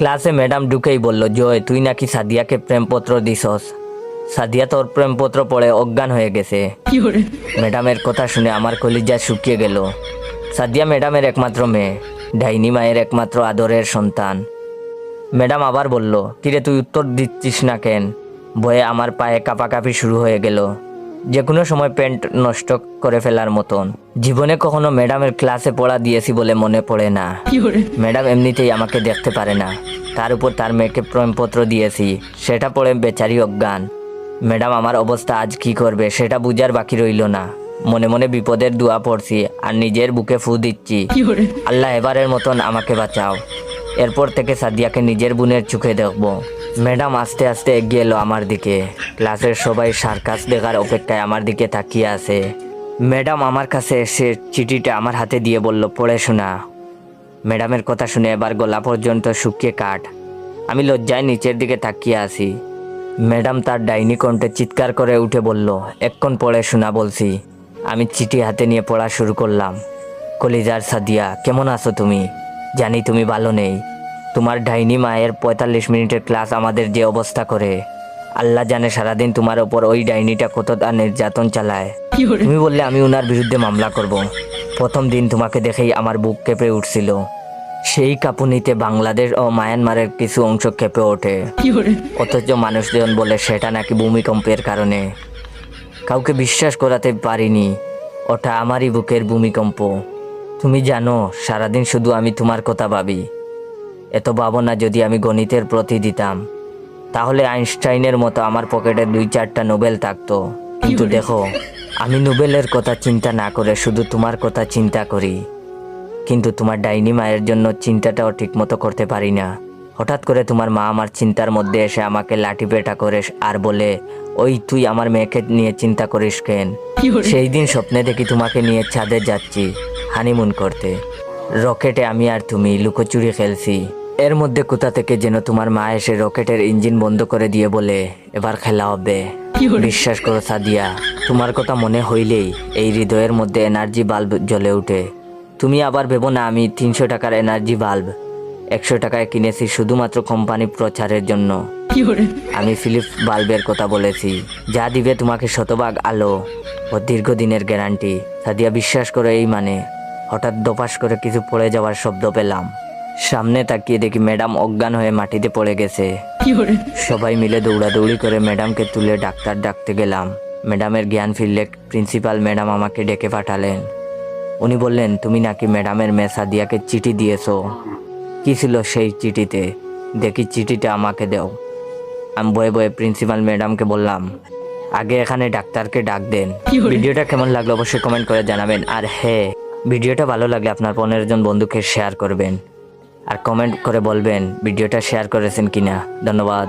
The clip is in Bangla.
ক্লাসে ম্যাডাম ঢুকেই বলল, জয় তুই নাকি সাদিয়াকে প্রেমপত্র দিছস। সাদিয়া তোর প্রেমপত্র পড়ে অজ্ঞান হয়ে গেছে। ম্যাডামের কথা শুনে আমার কলিজা শুকিয়ে গেল। সাদিয়া ম্যাডামের একমাত্র মেয়ে, ডাইনি মায়ের একমাত্র আদরের সন্তান। ম্যাডাম আবার বলল, কিরে তুই উত্তর দিচ্ছিস না কেন? ভয়ে আমার পায়ে কাঁপাকাঁপি শুরু হয়ে গেল, যে কোনো সময় প্যান্ট নষ্ট করে ফেলার মতন। জীবনে কখনো ম্যাডামের ক্লাসে পড়া দিয়েছি বলে মনে পড়ে না। ম্যাডাম এমনিতেই আমাকে দেখতে পারে না, তার উপর তার মেয়েকে প্রেমপত্র দিয়েছি, সেটা পড়ে বেচারি অজ্ঞান। ম্যাডাম আমার অবস্থা আজ কি করবে সেটা বুঝার বাকি রইল না। মনে মনে বিপদের দোয়া পড়ছি আর নিজের বুকে ফু দিচ্ছি, আল্লাহ এবারের মতন আমাকে বাঁচাও। এরপর থেকে সাদিয়াকে নিজের বোনের চোখে দেখব। ম্যাডাম আস্তে আস্তে এগিয়ে এলো আমার দিকে। ক্লাসের সবাই সার্কাস দেখার অপেক্ষায় আমার দিকে তাকিয়ে আছে। ম্যাডাম আমার কাছে এসে চিঠিটা আমার হাতে দিয়ে বলল, পড়ে শোনা। ম্যাডামের কথা শুনে এবার গলা পর্যন্ত শুকিয়ে কাঠ। আমি লজ্জায় নিচের দিকে তাকিয়ে আছি। ম্যাডাম তার ডাইনি কণ্ঠে চিৎকার করে উঠে বলল, এক্ষণ পড়ে শোনা বলছি। আমি চিঠি হাতে নিয়ে পড়া শুরু করলাম। কলিজার সাদিয়া, কেমন আছো তুমি? জানি তুমি ভালো নেই। তোমার ডাইনি মায়ের 45 মিনিটের ক্লাস আমাদের যে অবস্থা করে, আল্লাহ জানে সারাদিন তোমার ওপর ওই ডাইনিটা কতটা নির্যাতন চালায়। তুমি বললে আমি ওনার বিরুদ্ধে মামলা করব। প্রথম দিন তোমাকে দেখেই আমার বুক কেঁপে উঠছিল। সেই কাঁপুনিতে বাংলাদেশ ও মায়ানমারের কিছু অংশ কেঁপে ওঠে, অথচ মানুষজন বলে সেটা নাকি ভূমিকম্পের কারণে। কাউকে বিশ্বাস করাতে পারিনি, ওটা আমারই বুকের ভূমিকম্প। তুমি জানো সারাদিন শুধু আমি তোমার কথা ভাবি। এত ভাবনা যদি আমি গণিতের প্রতি দিতাম, তাহলে আইনস্টাইনের মতো আমার পকেটে 2-4টা নোবেল থাকতো। কিন্তু দেখো, আমি নোবেলের কথা চিন্তা না করে শুধু তোমার কথা চিন্তা করি। কিন্তু তোমার ডাইনি মায়ের জন্য চিন্তাটাও ঠিক মতো করতে পারি না। হঠাৎ করে তোমার মা আমার চিন্তার মধ্যে এসে আমাকে লাঠি পেটা করে আর বলে, ওই তুই আমার মেয়েকে নিয়ে চিন্তা করিস কেন? সেই দিন স্বপ্নে দেখি তোমাকে নিয়ে ছাদে যাচ্ছি হানিমুন করতে। রকেটে আমি আর তুমি লুকোচুরি খেলছি। এর মধ্যে কোথা থেকে যেন তোমার মা এসে রকেটের ইঞ্জিন বন্ধ করে দিয়ে বলে, এবার খেলা হবে। বিশ্বাস করো সাদিয়া, তোমার কথা মনে হইলেই এই হৃদয়ের মধ্যে এনার্জি বাল্ব জ্বলে উঠে। তুমি আবার ভেবো না আমি 300 টাকার এনার্জি বাল্ব 100 টাকায় কিনেছি শুধুমাত্র কোম্পানি প্রচারের জন্য। আমি ফিলিপস বাল্বের কথা বলেছি, যা দিবে তোমাকে শতভাগ আলো ও দীর্ঘদিনের গ্যারান্টি। সাদিয়া বিশ্বাস করে এই মানে। হঠাৎ দপাস করে কিছু পড়ে যাওয়ার শব্দ পেলাম। সামনে তাকিয়ে দেখি ম্যাডাম অজ্ঞান হয়ে মাটিতে পড়ে গেছে। সবাই মিলে দৌড়াদৌড়ি করে ম্যাডামকে তুলে ডাক্তার ডাকতে গেলাম। ম্যাডামের জ্ঞান ফিরলে প্রিন্সিপাল ম্যাডাম আমাকে ডেকে পাঠালেন। উনি বললেন, তুমি নাকি ম্যাডামের মেয়ে সাদিয়াকে চিঠি দিয়েছো। কি ছিল সেই চিঠিতে? দেখি চিঠিটা আমাকে দাও। আমি বয়ে বয়ে প্রিন্সিপাল ম্যাডামকে বললাম, আগে এখানে ডাক্তারকে ডাক দেন। ভিডিওটা কেমন লাগলো অবশ্যই কমেন্ট করে জানাবেন। আর হ্যাঁ, ভিডিওটা ভালো লাগলে আপনার 15 জন বন্ধুকে শেয়ার করবেন আর কমেন্ট করে বলবেন ভিডিওটা শেয়ার করেছেন কিনা। ধন্যবাদ।